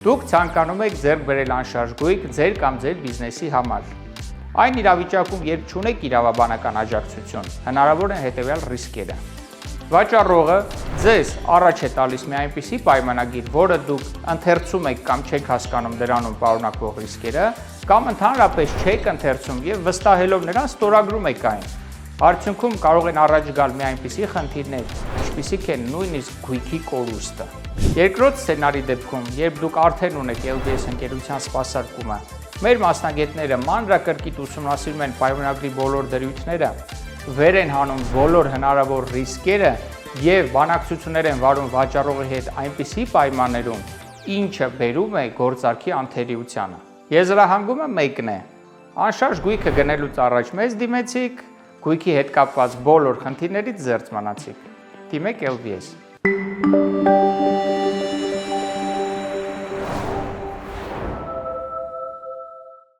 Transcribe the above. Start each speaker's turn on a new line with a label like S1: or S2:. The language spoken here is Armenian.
S1: Դուք ցանկանում եք ձեռք բերել անշարժ գույք ձեր կամ ձեր բիզնեսի համար։ Այն իրավիճակում, երբ չունեք իրավաբանական աջակցություն, հնարավոր են հետևյալ ռիսկերը։ Վաճառողը ձեզ առաջ է տալիս մի այնպիսի պայմանագիր, որը դուք ընթերցում եք կամ չեք հասկանում դրանում պարունակվող ռիսկերը, կամ ընդհանրապես չեք ընթերցում եւ վստահելով նրան ստորագրում եք այն։ Արդյունքում կարող են առաջ գալ մի այնպիսի խնդիրներ, ինչպիսիք են նույնիսկ գույքի կորուստը։ Երկրորդ սցենարի դեպքում, երբ դուք արդեն ունեք LDS ընկերության սպասարկումը, մեր մասնագետները մանրակրկիտ ուսումնասիրում են պայմանագրի բոլոր դրույթները, վեր են հանում բոլոր հնարավոր ռիսկերը եւ բանակցություններ են վարում վաճառողի հետ այնպիսի պայմաններում, ինչը բերում է գործարքի անթերիությանը։ Եզրահանգումը մեկն է. անշարժ գույքը գնելուց առաջ մեզ դիմեցիք, գույքի հետ կապված բոլոր խնդիրներից զերծ մնացիք։ Դիմեք LDS։